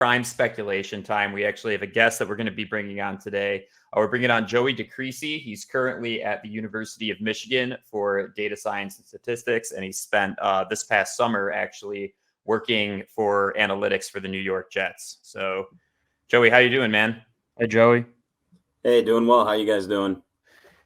prime speculation time. We actually have a guest that we're going to be bringing on today. We're bringing on Joey DiCresce. He's currently at the University of Michigan for data science and statistics, and he spent this past summer actually working for analytics for the New York Jets. So, Joey, how you doing, man? Hey, Joey. Hey, doing well. How you guys doing?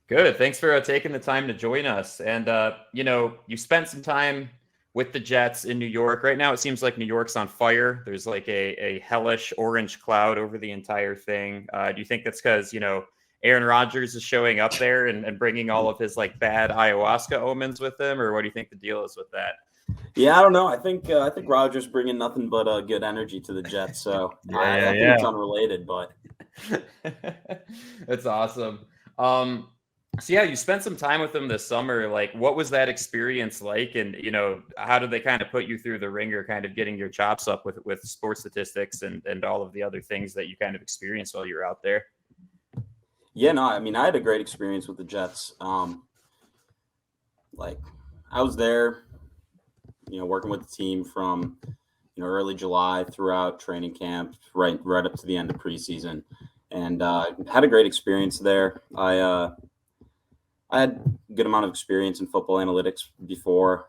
Good. Thanks for taking the time to join us. And, you spent some time with the Jets in New York. Right now, it seems like New York's on fire. There's like a hellish orange cloud over the entire thing. Do you think that's because, Aaron Rodgers is showing up there and bringing all of his like bad ayahuasca omens with him? Or what do you think the deal is with that? Yeah, I don't know. I think Rodgers bringing nothing but good energy to the Jets. So I think it's unrelated, but that's awesome. So yeah, you spent some time with them this summer. Like, what was that experience like? And, how did they kind of put you through the ringer, kind of getting your chops up with sports statistics and all of the other things that you kind of experienced while you were out there? Yeah, no, I mean, I had a great experience with the Jets. I was there, working with the team from, early July throughout training camp, right up to the end of preseason, and had a great experience there. I had a good amount of experience in football analytics before.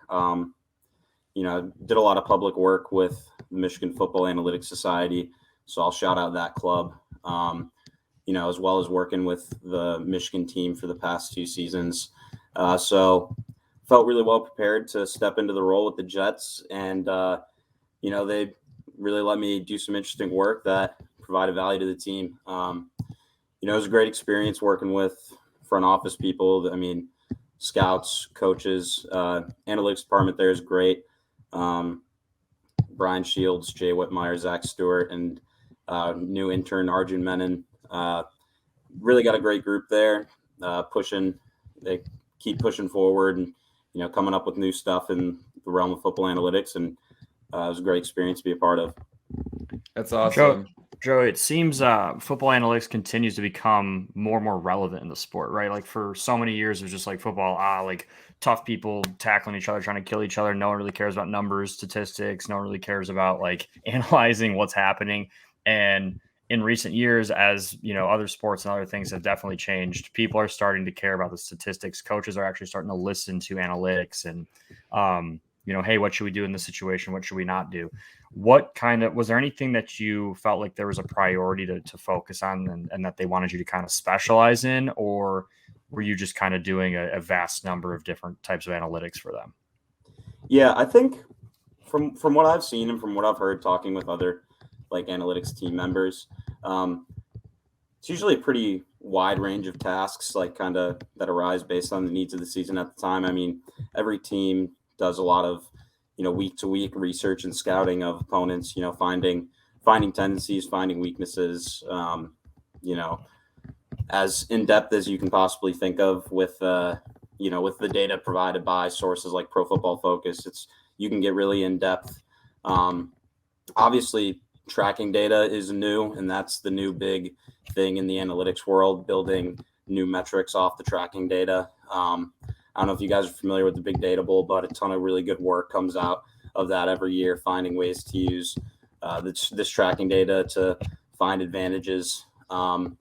Did a lot of public work with the Michigan Football Analytics Society, so I'll shout out that club. As well as working with the Michigan team for the past 2 seasons. So felt really well prepared to step into the role with the Jets, and they really let me do some interesting work that provided value to the team. It was a great experience working with front office people. I mean, scouts, coaches, analytics department there is great. Brian Shields, Jay Whitmire, Zach Stewart, and new intern Arjun Menon. Really got a great group there, they keep pushing forward and, coming up with new stuff in the realm of football analytics. And it was a great experience to be a part of. That's awesome. Joe, it seems football analytics continues to become more and more relevant in the sport, right? Like for so many years, it was just like football, like tough people tackling each other, trying to kill each other. No one really cares about numbers, statistics. No one really cares about like analyzing what's happening. And in recent years, as other sports and other things have definitely changed, people are starting to care about the statistics. Coaches are actually starting to listen to analytics and, hey, what should we do in this situation? What should we not do? Was there anything that you felt like there was a priority to focus on and that they wanted you to kind of specialize in, or were you just kind of doing a vast number of different types of analytics for them? Yeah, I think from what I've seen and from what I've heard talking with other like analytics team members, it's usually a pretty wide range of tasks, like kind of that arise based on the needs of the season at the time. I mean, every team does a lot of, week to week research and scouting of opponents, finding tendencies, finding weaknesses, as in depth as you can possibly think of with the data provided by sources like Pro Football Focus. You can get really in depth. Obviously, tracking data is new, and that's the new big thing in the analytics world, building new metrics off the tracking data. I don't know if you guys are familiar with the Big Data Bowl, but a ton of really good work comes out of that every year, finding ways to use this tracking data to find advantages. And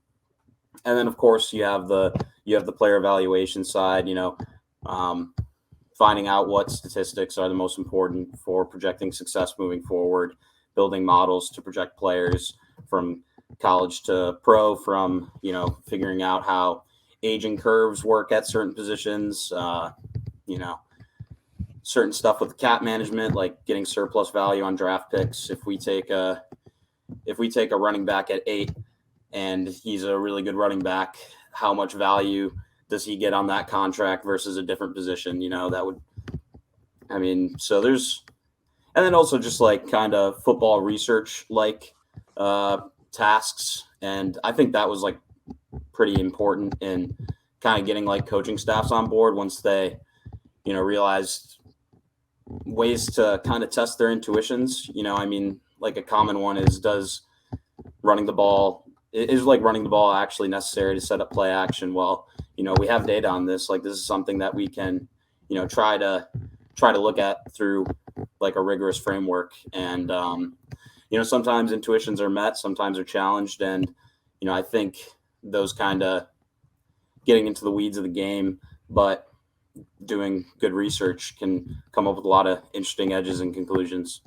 then, of course, you have the player evaluation side. Finding out what statistics are the most important for projecting success moving forward, building models to project players from college to pro, from figuring out how aging curves work at certain positions, certain stuff with cap management, like getting surplus value on draft picks. If we take a running back at 8 and he's a really good running back, how much value does he get on that contract versus a different position? So there's, and then also just like kind of football research like tasks. And I think that was like pretty important in kind of getting like coaching staffs on board once they, realized ways to kind of test their intuitions. Like a common one is running the ball actually necessary to set up play action? Well, we have data on this. Like, this is something that we can, try to look at through like a rigorous framework. And, sometimes intuitions are met, sometimes are challenged. And, I think those kind of getting into the weeds of the game, but doing good research can come up with a lot of interesting edges and conclusions.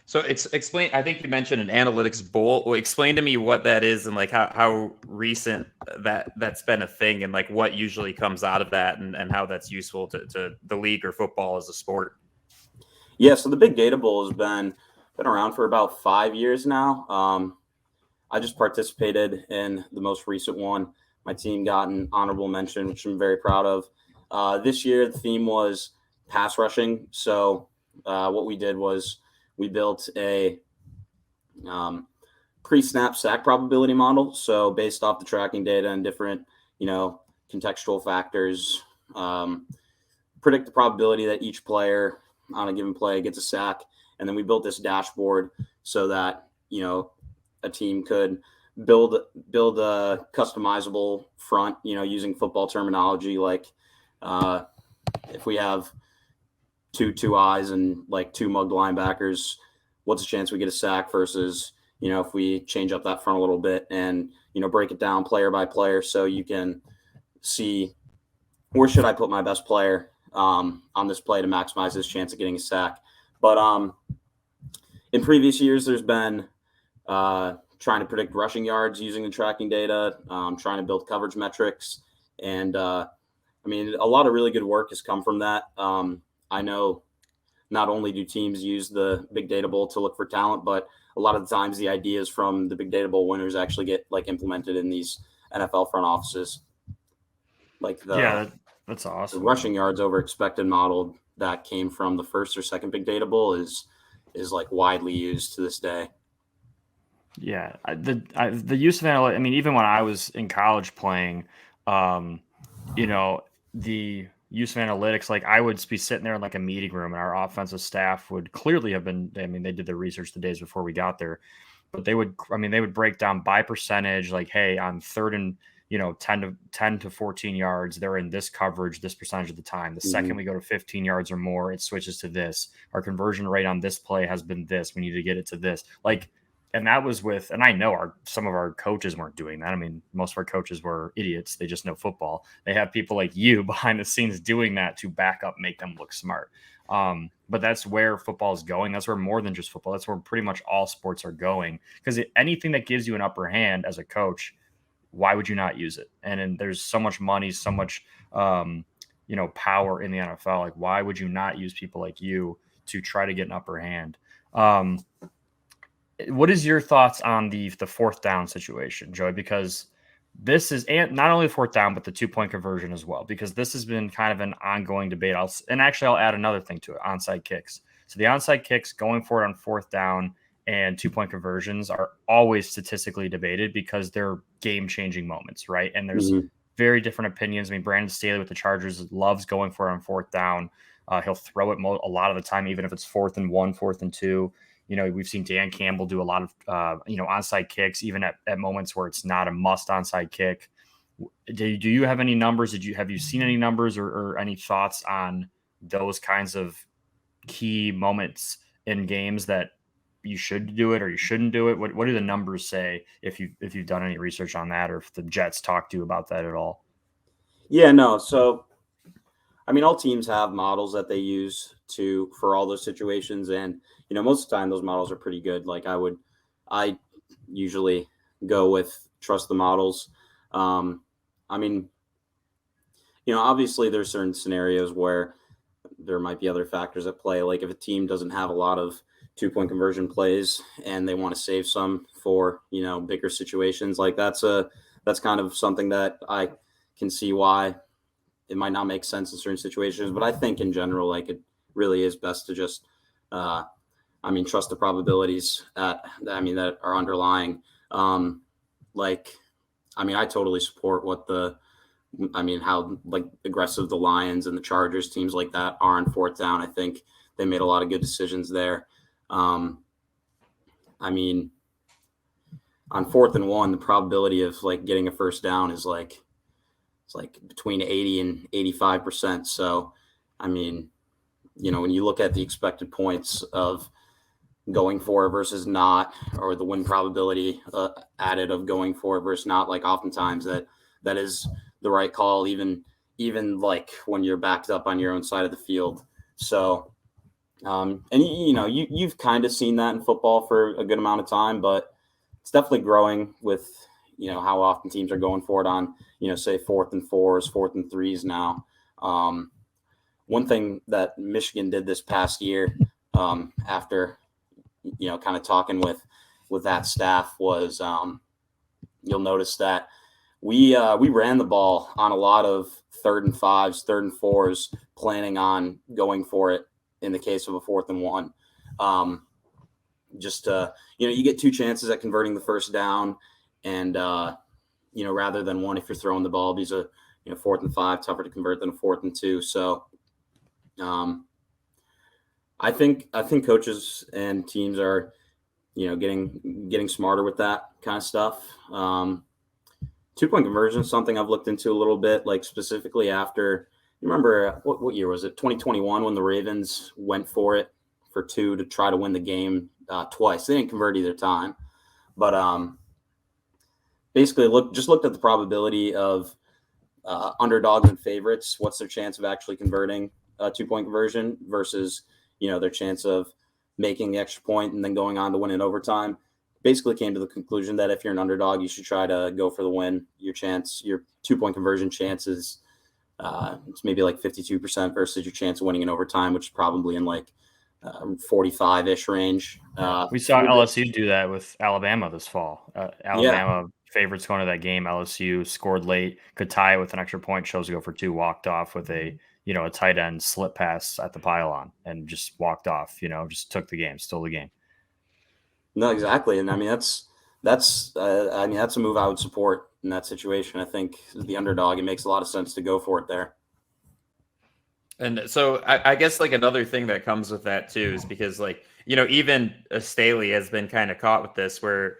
So explain. I think you mentioned an analytics bowl. Well, explain to me what that is and like how recent that's been a thing, and like what usually comes out of that, and how that's useful to the league or football as a sport. Yeah, so the Big Data Bowl has been around for about 5 years now. I just participated in the most recent one. My team got an honorable mention, which I'm very proud of. This year, the theme was pass rushing. So what we did was we built a pre-snap sack probability model. So based off the tracking data and different, contextual factors, predict the probability that each player on a given play gets a sack. And then we built this dashboard so that, a team could build a customizable front, using football terminology. Like if we have two eyes and like two mugged linebackers, what's the chance we get a sack versus, if we change up that front a little bit and, break it down player by player so you can see where should I put my best player on this play to maximize his chance of getting a sack. But in previous years, there's been trying to predict rushing yards using the tracking data, trying to build coverage metrics. And a lot of really good work has come from that. I know not only do teams use the Big Data Bowl to look for talent, but a lot of the times the ideas from the Big Data Bowl winners actually get like implemented in these NFL front offices. Like that's awesome. The rushing yards over expected model that came from the first or second Big Data Bowl is like widely used to this day. Yeah, the use of analytics. I mean, even when I was in college playing, the use of analytics, like I would be sitting there in like a meeting room, and our offensive staff would clearly have been. I mean, they did their research the days before we got there, but they would break down by percentage, like, hey, on third and 10 to 14 yards, they're in this coverage this percentage of the time. The second we go to 15 yards or more, it switches to this. Our conversion rate on this play has been this. We need to get it to this. Like. And that was and I know some of our coaches weren't doing that. I mean, most of our coaches were idiots. They just know football. They have people like you behind the scenes doing that to back up, make them look smart. But that's where football is going. That's where more than just football. That's where pretty much all sports are going. Because anything that gives you an upper hand as a coach, why would you not use it? And there's so much money, so much, power in the NFL. Like, why would you not use people like you to try to get an upper hand? What is your thoughts on the fourth down situation, Joey? Because this is not only the fourth down, but the 2-point conversion as well, because this has been kind of an ongoing debate. I'll add another thing to it, onside kicks. So the onside kicks going forward on fourth down and 2-point conversions are always statistically debated because they're game-changing moments, right? And there's very different opinions. I mean, Brandon Staley with the Chargers loves going for it on fourth down. He'll throw it a lot of the time, even if it's 4th and 1, 4th and 2. We've seen Dan Campbell do a lot of, onside kicks, even at moments where it's not a must onside kick. Do you have any numbers? Have you seen any numbers or any thoughts on those kinds of key moments in games that you should do it or you shouldn't do it? What do the numbers say if you've done any research on that, or if the Jets talk to you about that at all? Yeah, no. So, all teams have models that they use for all those situations. And, most of the time those models are pretty good. Like I usually go with trust the models. Obviously there's certain scenarios where there might be other factors at play. Like if a team doesn't have a lot of 2-point conversion plays and they want to save some for, bigger situations, like that's kind of something that I can see why it might not make sense in certain situations. But I think in general, like it really is best to just, trust the probabilities that are underlying. I totally support how like aggressive the Lions and the Chargers, teams like that, are on fourth down. I think they made a lot of good decisions there. On 4th and 1, the probability of like getting a first down is like, it's like between 80 and 85%. So, when you look at the expected points of going for it versus not, or the win probability added of going for it versus not. Like oftentimes that is the right call, even like when you're backed up on your own side of the field. So, and you've kind of seen that in football for a good amount of time, but it's definitely growing with how often teams are going for it on say 4th and 4s, 4th and 3s now. One thing that Michigan did this past year, after kind of talking with that staff, was you'll notice that we ran the ball on a lot of 3rd and 5s, 3rd and 4s, planning on going for it in the case of a 4th and 1. You get 2 chances at converting the first down, and rather than 1 if you're throwing the ball, because a 4th and 5 tougher to convert than a 4th and 2. So I think coaches and teams are getting smarter with that kind of stuff. 2-point conversion is something I've looked into a little bit, like specifically after, you remember what year was it? 2021, when the Ravens went for it for 2 to try to win the game twice. They didn't convert either time, but basically looked at the probability of underdogs and favorites. What's their chance of actually converting a 2-point conversion versus their chance of making the extra point and then going on to win in overtime. Basically came to the conclusion that if you're an underdog, you should try to go for the win. Your 2-point conversion chances, it's maybe like 52% versus your chance of winning in overtime, which is probably in like 45-ish range. We saw LSU do that with Alabama this fall. Alabama favorites going to that game. LSU scored late, could tie it with an extra point, chose to go for 2, walked off with a tight end slip pass at the pylon and just walked off, just took the game, stole the game. No, exactly. And I mean, that's a move I would support in that situation. I think as the underdog, it makes a lot of sense to go for it there. And so I guess like another thing that comes with that too is because even Staley has been kind of caught with this where,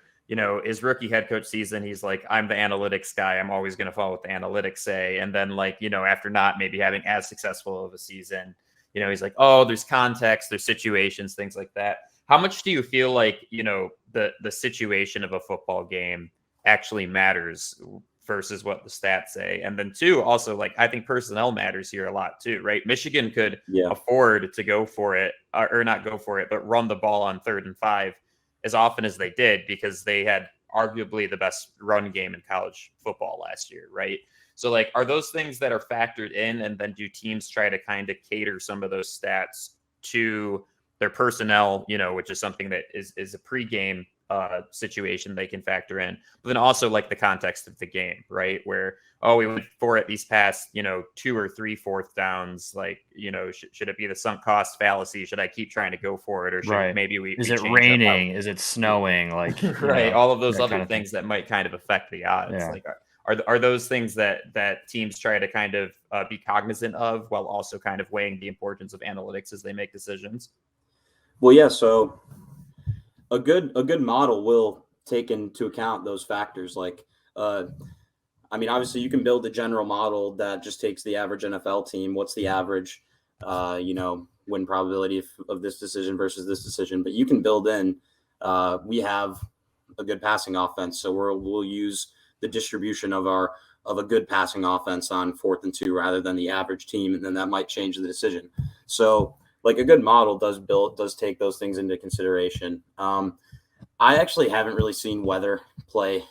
his rookie head coach season, he's like, I'm the analytics guy. I'm always going to follow what the analytics say. And then after not maybe having as successful of a season, he's like, oh, there's context, there's situations, things like that. How much do you feel like, the situation of a football game actually matters versus what the stats say? And then 2, also, I think personnel matters here a lot too, right? Michigan could afford to go for it or not go for it, but run the ball on 3rd and 5 as often as they did because they had arguably the best run game in college football last year, right? So are those things that are factored in, and then do teams try to kind of cater some of those stats to their personnel, which is something that is a pregame situation they can factor in, but then also the context of the game, right? Where, we went for it these past, 2 or 3 4th downs. Should it be the sunk cost fallacy? Should I keep trying to go for it? Or should maybe is it raining? Is it snowing? Right. All of those other things that might kind of affect the odds. Yeah. Are those things that teams try to kind of be cognizant of while also kind of weighing the importance of analytics as they make decisions? Well, yeah. So a good model will take into account those factors. Obviously you can build a general model that just takes the average NFL team. What's the average, win probability of this decision versus this decision? But you can build in, we have a good passing offense. So we'll use the distribution of a good passing offense on 4th and 2 rather than the average team. And then that might change the decision. So a good model does take those things into consideration. I actually haven't really seen weather play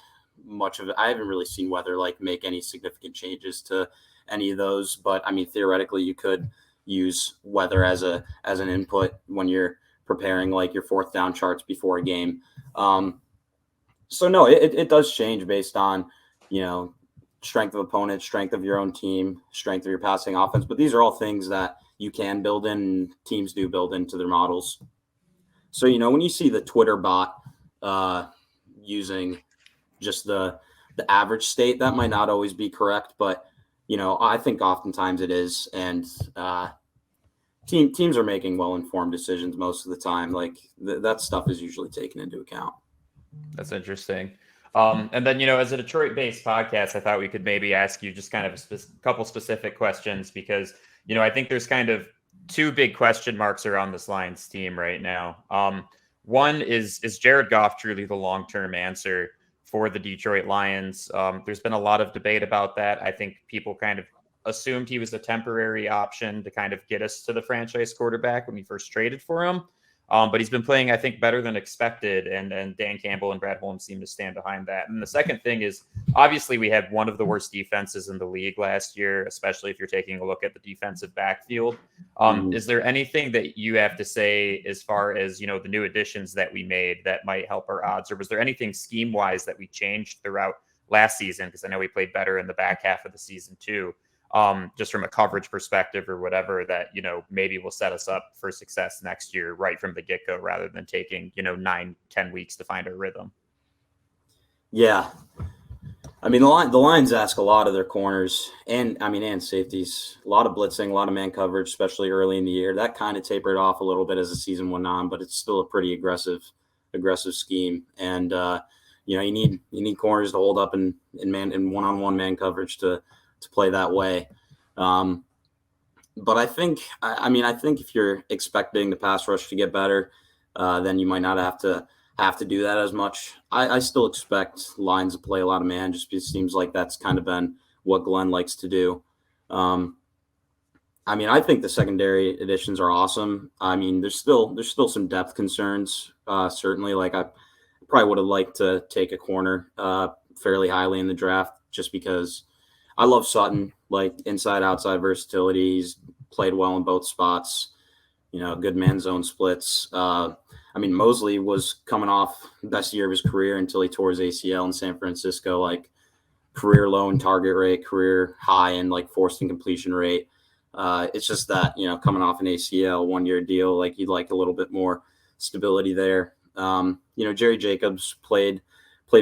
much of it. I haven't really seen weather make any significant changes to any of those. But I mean, theoretically, you could use weather as an input when you're preparing your 4th down charts before a game. So no, it does change based on strength of opponent, strength of your own team, strength of your passing offense. But these are all things that you can build in, teams do build into their models. So, when you see the Twitter bot using just the average state, that might not always be correct, but, I think oftentimes it is. And teams are making well-informed decisions most of the time. That stuff is usually taken into account. That's interesting. And then, as a Detroit-based podcast, I thought we could maybe ask you just kind of a couple specific questions because, I think there's kind of 2 big question marks around this Lions team right now. One is Jared Goff truly the long-term answer for the Detroit Lions? There's been a lot of debate about that. I think people kind of assumed he was a temporary option to kind of get us to the franchise quarterback when we first traded for him. But he's been playing, I think, better than expected, and Dan Campbell and Brad Holmes seem to stand behind that. And the second thing is, obviously, we had one of the worst defenses in the league last year, especially if you're taking a look at the defensive backfield. Is there anything that you have to say as far as, the new additions that we made that might help our odds, or was there anything scheme-wise that we changed throughout last season? Because I know we played better in the back half of the season too. Just from a coverage perspective or whatever that, maybe will set us up for success next year right from the get-go rather than taking, 9-10 weeks to find our rhythm. Yeah. I mean, the Lions ask a lot of their corners and safeties, a lot of blitzing, a lot of man coverage, especially early in the year. That kind of tapered off a little bit as the season went on, but it's still a pretty aggressive scheme. And, you need corners to hold up in one-on-one man coverage to play that way. But I think if you're expecting the pass rush to get better, then you might not have to do that as much. I still expect Lions to play a lot of man, just because it seems like that's kind of been what Glenn likes to do. I think the secondary additions are awesome. There's still some depth concerns. Certainly, like I probably would have liked to take a corner fairly highly in the draft, just because I love Sutton, like inside outside versatility. He's played well in both spots. Good man zone splits. Mosley was coming off the best year of his career until he tore his ACL in San Francisco, like career low in target rate, career high in like forced incompletion rate. It's just that, coming off an ACL 1-year deal, like you'd like a little bit more stability there. Jerry Jacobs played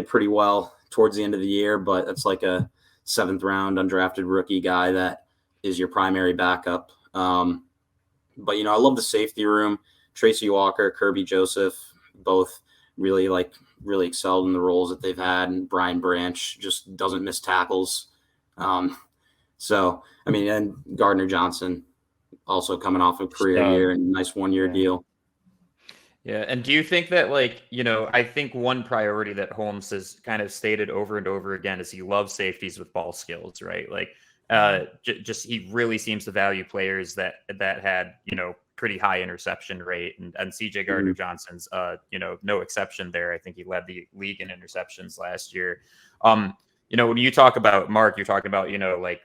pretty well towards the end of the year, but that's like a 7th round undrafted rookie guy that is your primary backup. But I love the safety room. Tracy Walker, Kirby Joseph, both really excelled in the roles that they've had, and Brian Branch just doesn't miss tackles. And Gardner Johnson also coming off a career year and nice 1-year deal. Yeah. And do you think that, I think one priority that Holmes has kind of stated over and over again is he loves safeties with ball skills, right? He really seems to value players that had, pretty high interception rate, and CJ Gardner Johnson's, no exception there. I think he led the league in interceptions last year. When you talk about Mark, you're talking about, like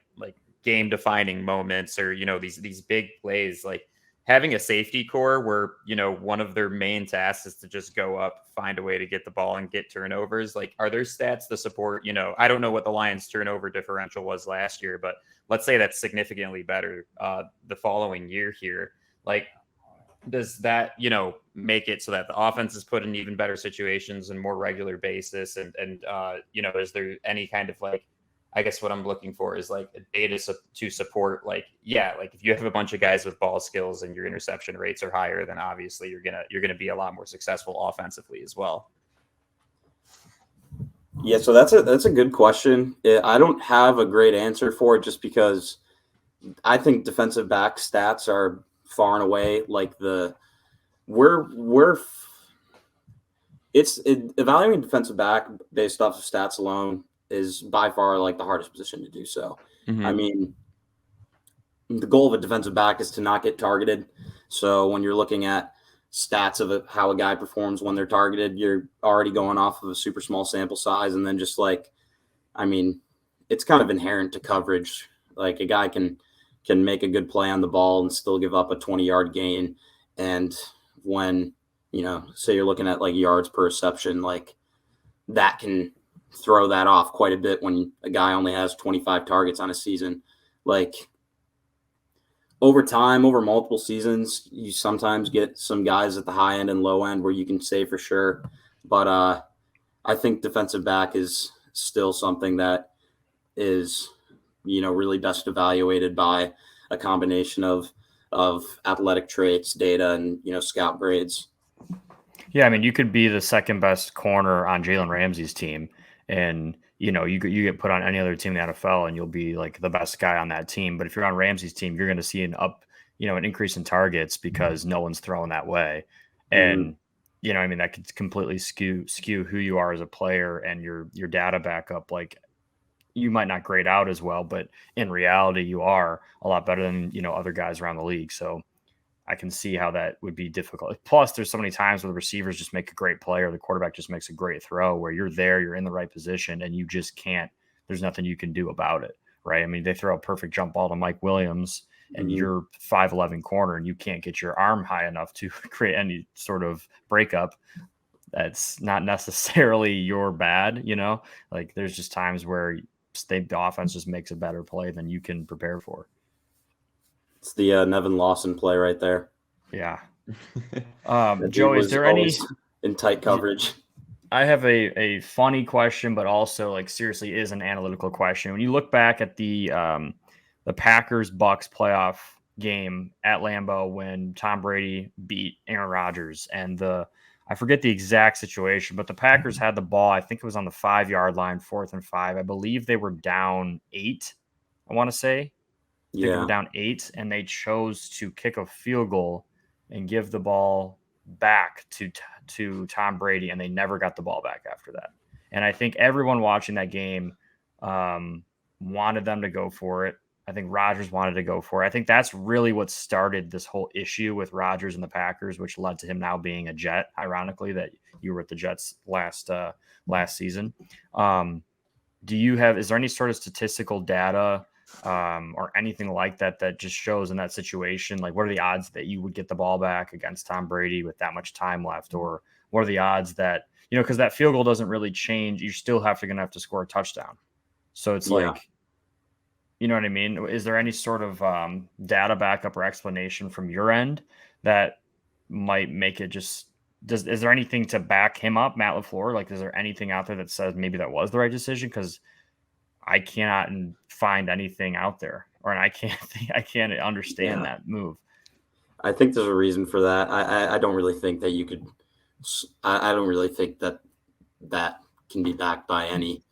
game defining moments or, these big plays, like having a safety core where, one of their main tasks is to just go up, find a way to get the ball and get turnovers. Like, are there stats to support, I don't know what the Lions turnover differential was last year, but let's say that's significantly better the following year here. Like, does that, make it so that the offense is put in even better situations and more regular basis? And is there any kind of I guess what I'm looking for is like a data to support, if you have a bunch of guys with ball skills and your interception rates are higher, then obviously you're gonna be a lot more successful offensively as well. Yeah, so that's a good question. I don't have a great answer for it, just because I think defensive back stats are far and away evaluating defensive back based off of stats alone is by far the hardest position to do so. The goal of a defensive back is to not get targeted. So when you're looking at stats of how a guy performs when they're targeted, you're already going off of a super small sample size. And then just it's kind of inherent to coverage. Like, a guy can make a good play on the ball and still give up a 20-yard gain. And when, say you're looking at yards per reception, that can throw that off quite a bit when a guy only has 25 targets on a season. Over time, over multiple seasons, you sometimes get some guys at the high end and low end where you can say for sure. But I think defensive back is still something that is, really best evaluated by a combination of athletic traits, data, and, scout grades. Yeah, you could be the second best corner on Jalen Ramsey's team, and you get put on any other team in the NFL and you'll be the best guy on that team. But if you're on Ramsey's team, you're going to see an increase in targets because no one's throwing that way. And you know, I mean, that could completely skew who you are as a player and your data backup. Like, you might not grade out as well, but in reality, you are a lot better than, you know, other guys around the league. So I can see how that would be difficult. Plus, there's so many times where the receivers just make a great play or the quarterback just makes a great throw where you're there, you're in the right position, and you just can't. There's nothing you can do about it, right? I mean, they throw a perfect jump ball to Mike Williams, and you're 5'11" corner, and you can't get your arm high enough to create any sort of breakup. That's not necessarily your bad, you know. Like, there's just times where the offense just makes a better play than you can prepare for. It's the Nevin Lawson play right there. Yeah. That Joe, dude is was there any always in tight coverage? I have a funny question, but also like seriously is an analytical question. When you look back at the Packers Bucks playoff game at Lambeau when Tom Brady beat Aaron Rodgers, and I forget the exact situation, but the Packers had the ball. I think it was on the 5-yard line, 4th and 5. I believe they were down 8. I want to say. I think they were down 8, and they chose to kick a field goal and give the ball back to Tom Brady, and they never got the ball back after that. And I think everyone watching that game wanted them to go for it. I think Rodgers wanted to go for it. I think that's really what started this whole issue with Rodgers and the Packers, which led to him now being a Jet. Ironically, that you were at the Jets last season. Is there any sort of statistical data or anything like that that just shows in that situation, like what are the odds that you would get the ball back against Tom Brady with that much time left, or what are the odds that, you know, because that field goal doesn't really change, you still gonna have to score a touchdown, so it's like, you know what I mean? Is there any sort of data backup or explanation from your end that might make it just is there anything to back him up, Matt LaFleur? Like, is there anything out there that says maybe that was the right decision? Because I cannot find anything out there, or I can't understand that move. I think there's a reason for that. I don't really think that you could. I don't really think that can be backed by any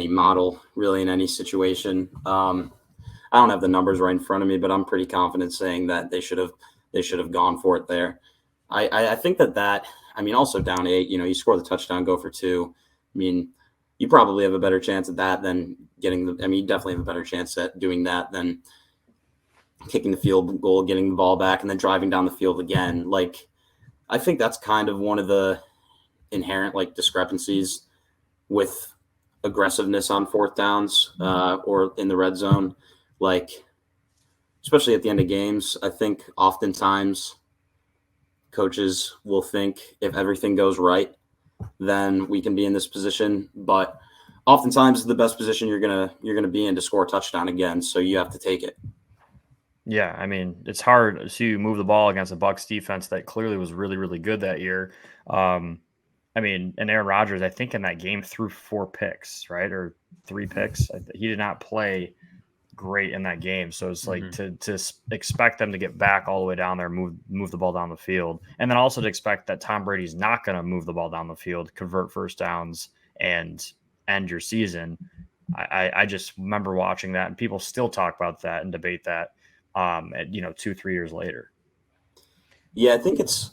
model really in any situation. I don't have the numbers right in front of me, but I'm pretty confident saying that they should have gone for it there. I think that I mean, also down 8, you know, you score the touchdown, go for 2. I mean, you probably have a better chance at that than getting the. I mean, you definitely have a better chance at doing that than kicking the field goal, getting the ball back, and then driving down the field again. Like, I think that's kind of one of the inherent like discrepancies with aggressiveness on 4th downs or in the red zone. Like, especially at the end of games, I think oftentimes coaches will think if everything goes right, then we can be in this position. But oftentimes the best position you're gonna be in to score a touchdown again. So you have to take it. Yeah, I mean, it's hard to move the ball against a Bucs defense that clearly was really, really good that year. I mean, and Aaron Rodgers, I think in that game threw 4 picks, right, or 3 picks. He did not play great in that game, so it's like to expect them to get back all the way down there, move the ball down the field, and then also to expect that Tom Brady's not going to move the ball down the field, convert first downs, and end your season. I just remember watching that, and people still talk about that and debate that, 2-3 years later. Yeah, I think it's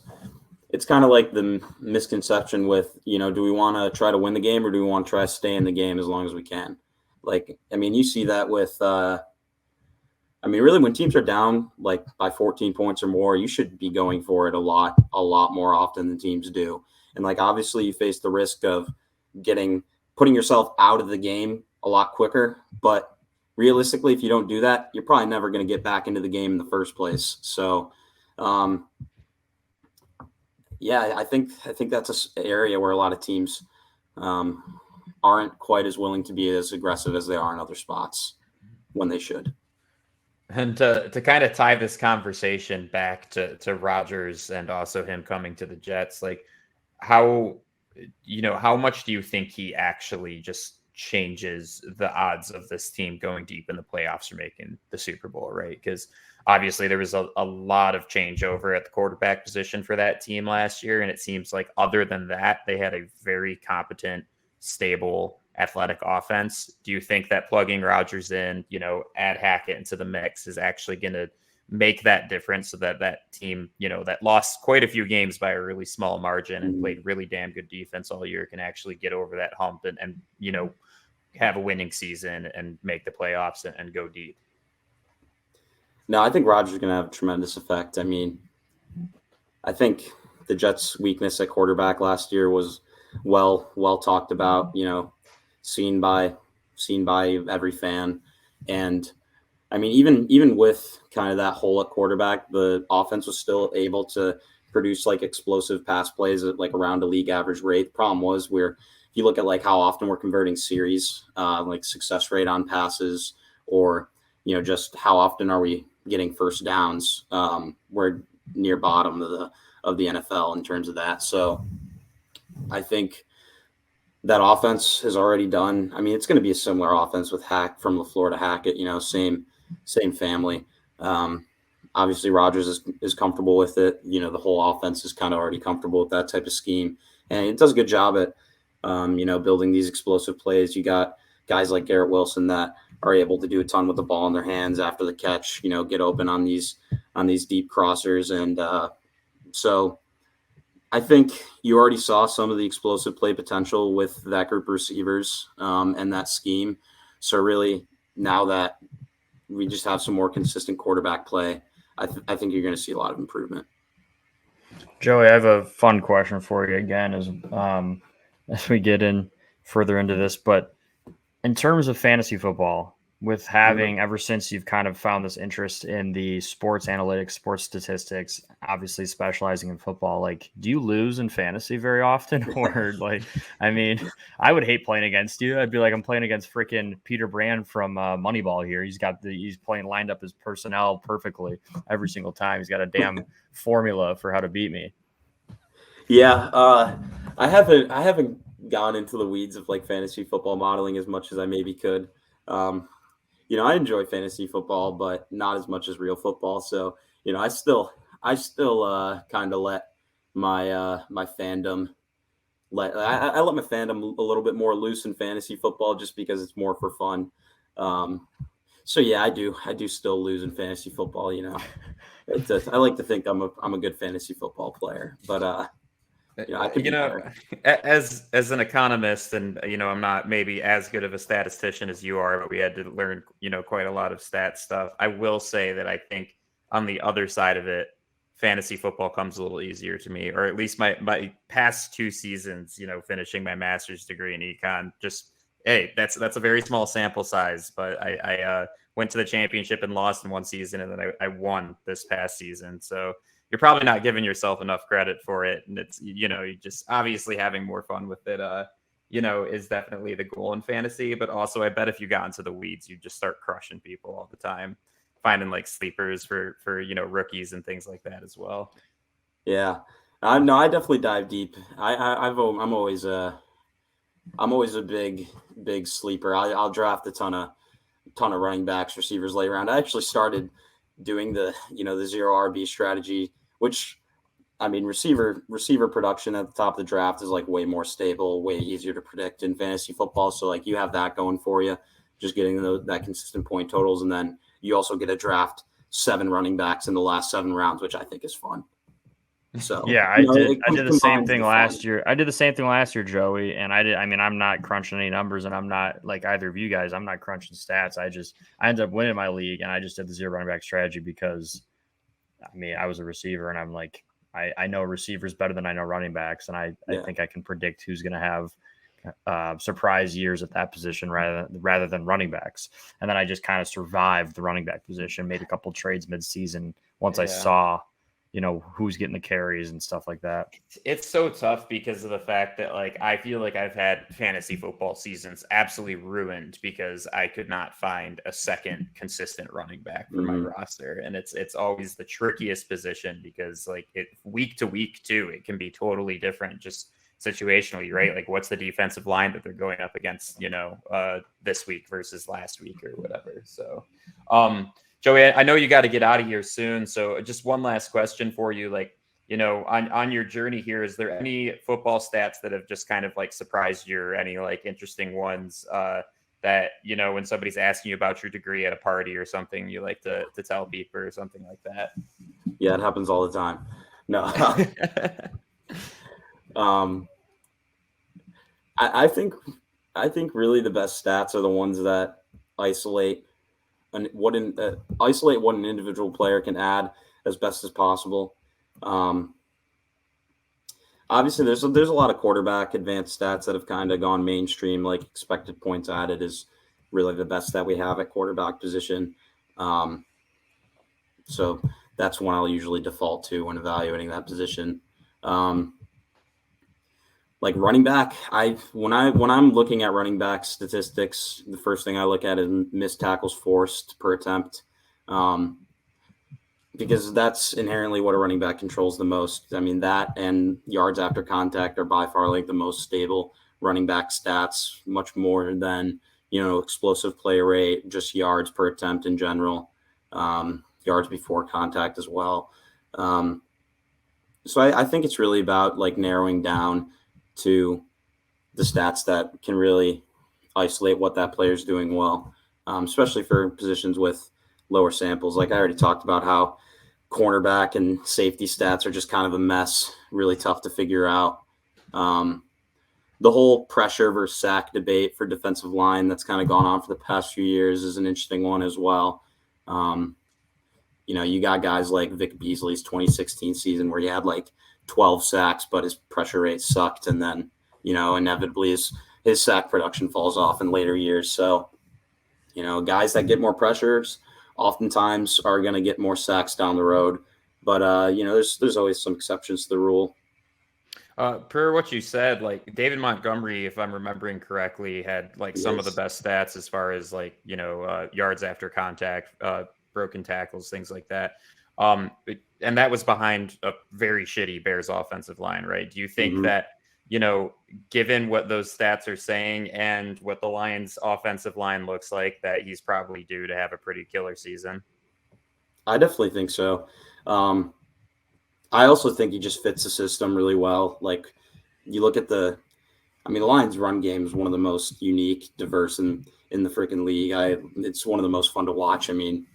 kind of like the misconception with, you know, do we want to try to win the game or do we want to try to stay in the game as long as we can? Like, I mean, you see that with, really when teams are down like by 14 points or more, you should be going for it a lot more often than teams do. And like, obviously you face the risk of putting yourself out of the game a lot quicker. But realistically, if you don't do that, you're probably never going to get back into the game in the first place. So, yeah, I think that's an area where a lot of teams aren't quite as willing to be as aggressive as they are in other spots when they should. And to kind of tie this conversation back to Rodgers and also him coming to the Jets, like how much do you think he actually just changes the odds of this team going deep in the playoffs or making the Super Bowl, right? Because obviously there was a lot of changeover at the quarterback position for that team last year. And it seems like other than that, they had a very competent, stable, athletic offense. Do you think that plugging Rodgers in, add Hackett into the mix is actually going to make that difference so that that team, that lost quite a few games by a really small margin and played really damn good defense all year can actually get over that hump and have a winning season and make the playoffs and go deep. No, I think Rodgers is going to have a tremendous effect. I mean, I think the Jets' weakness at quarterback last year was well talked about, seen by every fan. And I mean, even with kind of that hole at quarterback, the offense was still able to produce like explosive pass plays at like around a league average rate. The problem was if you look at like how often we're converting series, like success rate on passes, or just how often are we getting first downs, we're near bottom of the NFL in terms of that. So I think that offense has already done. I mean, it's going to be a similar offense with from LaFleur to Hackett, same family. Obviously Rodgers is comfortable with it. The whole offense is kind of already comfortable with that type of scheme, and it does a good job at, building these explosive plays. You got guys like Garrett Wilson that are able to do a ton with the ball in their hands after the catch, get open on these deep crossers. And so I think you already saw some of the explosive play potential with that group of receivers and that scheme. So really, now that we just have some more consistent quarterback play, I think you're going to see a lot of improvement. Joey, I have a fun question for you again as we get in further into this. But in terms of fantasy football, with having ever since you've kind of found this interest in the sports analytics, sports statistics, obviously specializing in football, like, do you lose in fantasy very often? Or like, I mean, I would hate playing against you. I'd be like, I'm playing against freaking Peter Brand from Moneyball here. He's playing lined up his personnel perfectly every single time. He's got a damn formula for how to beat me. Yeah. I haven't gone into the weeds of like fantasy football modeling as much as I maybe could. I enjoy fantasy football, but not as much as real football. So, I still kind of let my fandom I let my fandom a little bit more loose in fantasy football just because it's more for fun. So yeah, I do still lose in fantasy football. I like to think I'm a good fantasy football player, but I could be better. As an economist, and I'm not maybe as good of a statistician as you are, but we had to learn quite a lot of stat stuff. I will say that I think on the other side of it, fantasy football comes a little easier to me, or at least my past 2 seasons, finishing my master's degree in econ. Just that's a very small sample size, but I went to the championship and lost in one season, and then I won this past season. So you're probably not giving yourself enough credit for it. And it's, you just obviously having more fun with it, is definitely the goal in fantasy. But also, I bet if you got into the weeds, you just start crushing people all the time, finding like sleepers for rookies and things like that as well. Yeah. No, I definitely dive deep. I'm always a big sleeper. I'll draft a ton of running backs, receivers late round. I actually started doing the zero RB strategy, which, I mean, receiver production at the top of the draft is like way more stable, way easier to predict in fantasy football. So like you have that going for you, just getting that consistent point totals. And then you also get to draft 7 running backs in the last 7 rounds, which I think is fun. So yeah, I did the same thing last year. I did the same thing last year, Joey. And I'm not crunching any numbers, and I'm not like either of you guys. I'm not crunching stats. I ended up winning my league, and I just did the zero running back strategy because, I was a receiver, and I'm like, I know receivers better than I know running backs, and I think I can predict who's going to have surprise years at that position rather than running backs. And then I just kind of survived the running back position, made a couple trades mid-season once I saw who's getting the carries and stuff like that. It's so tough because of the fact that like I feel like I've had fantasy football seasons absolutely ruined because I could not find a second consistent running back for my roster. And it's always the trickiest position because like week to week too, it can be totally different just situationally, right? Like what's the defensive line that they're going up against, this week versus last week or whatever. So Joey, I know you got to get out of here soon. So just one last question for you. Like, on your journey here, is there any football stats that have just kind of like surprised you or any like interesting ones, that, you know, when somebody's asking you about your degree at a party or something, you like to tell people or something like that? Yeah, it happens all the time. No. I think really the best stats are the ones that isolate what an individual player can add as best as possible. Obviously, there's a lot of quarterback advanced stats that have kind of gone mainstream, like expected points added is really the best that we have at quarterback position. So that's one I'll usually default to when evaluating that position. Like running back, when I'm looking at running back statistics, the first thing I look at is missed tackles forced per attempt, because that's inherently what a running back controls the most. I mean, that and yards after contact are by far like the most stable running back stats, much more than, you know, explosive play rate, just yards per attempt in general, yards before contact as well. So I think it's really about like narrowing down to the stats that can really isolate what that player is doing well, especially for positions with lower samples. Like I already talked about how cornerback and safety stats are just kind of a mess, really tough to figure out. The whole pressure versus sack debate for defensive line that's kind of gone on for the past few years is an interesting one as well. You know, you got guys like Vic Beasley's 2016 season where he had like 12 sacks, but his pressure rate sucked. And then, you know, inevitably his sack production falls off in later years. So, you know, guys that get more pressures oftentimes are going to get more sacks down the road. But, you know, there's always some exceptions to the rule. Per what you said, like David Montgomery, if I'm remembering correctly, had like some of the best stats as far as like, you know, yards after contact, broken tackles, things like that. And that was behind a very shitty Bears offensive line, right? Do you think that, you know, given what those stats are saying and what the Lions offensive line looks like, that he's probably due to have a pretty killer season? I definitely think so. I also think he just fits the system really well. Like you look at the Lions run game is one of the most unique, diverse in the freaking league. It's one of the most fun to watch. I mean,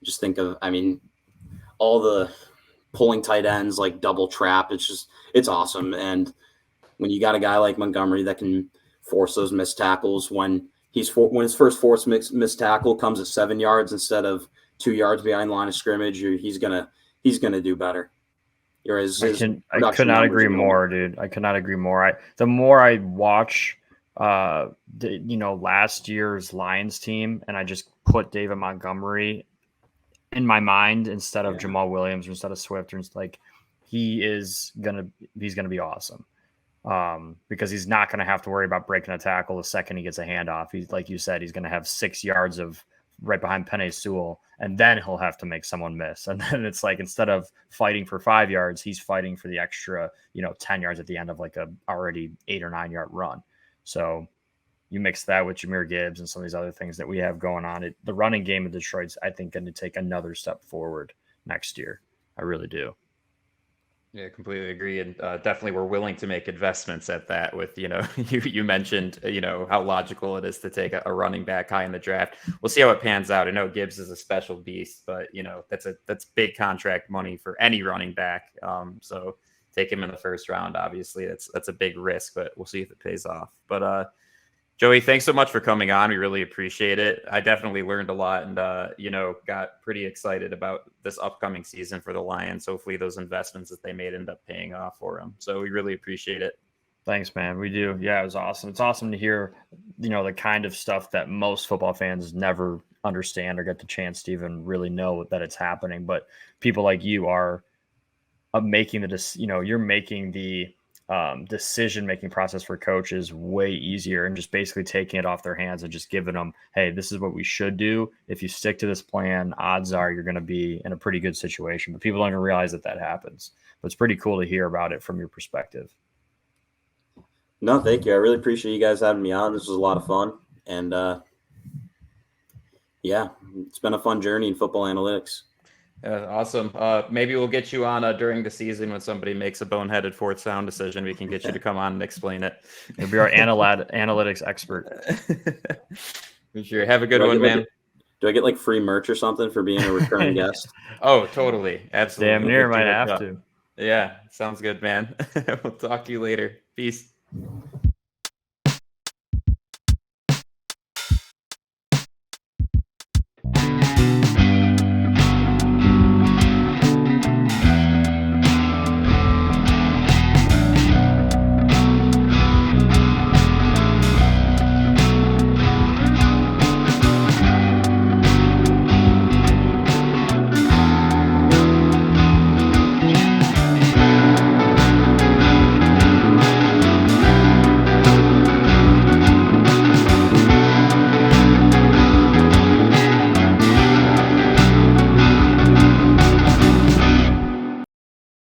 just think of, all the pulling tight ends, like double trap. It's awesome. And when you got a guy like Montgomery that can force those missed tackles, when his first forced missed tackle comes at 7 yards instead of 2 yards behind line of scrimmage, he's gonna do better. I could not agree more, dude. I could not agree more. The more I watch, last year's Lions team, and I just put David Montgomery in my mind instead of Jamal Williams or instead of Swift, or like he's gonna be awesome. Because he's not gonna have to worry about breaking a tackle the second he gets a handoff. He's, like you said, he's gonna have 6 yards of right behind Penei Sewell, and then he'll have to make someone miss. And then it's like, instead of fighting for 5 yards, he's fighting for the extra, 10 yards at the end of like a already 8 or 9 yard run. So you mix that with Jahmyr Gibbs and some of these other things that we have going on. The running game of Detroit's, I think, going to take another step forward next year. I really do. Yeah, completely agree. And definitely we're willing to make investments at that with, you mentioned, how logical it is to take a running back high in the draft. We'll see how it pans out. I know Gibbs is a special beast, but, that's big contract money for any running back. So take him in the first round. Obviously, that's a big risk, but we'll see if it pays off. But Joey, thanks so much for coming on. We really appreciate it. I definitely learned a lot and, got pretty excited about this upcoming season for the Lions. Hopefully those investments that they made end up paying off for them. So we really appreciate it. Thanks, man. We do. Yeah, it was awesome. It's awesome to hear, the kind of stuff that most football fans never understand or get the chance to even really know that it's happening. But people like you are making you're making the decision-making process for coaches way easier, and just basically taking it off their hands and just giving them, hey, this is what we should do. If you stick to this plan, odds are you're going to be in a pretty good situation. But people don't even realize that happens. But it's pretty cool to hear about it from your perspective. No, thank you. I really appreciate you guys having me on. This was a lot of fun. And it's been a fun journey in football analytics. Awesome. Maybe we'll get you on during the season when somebody makes a boneheaded fourth down decision. We can get you to come on and explain it. You'll be our analytics expert. For sure. Have a good one, man. Do I get like free merch or something for being a returning guest? Oh, totally. Absolutely. Damn near might have to. Yeah. Sounds good, man. We'll talk to you later. Peace.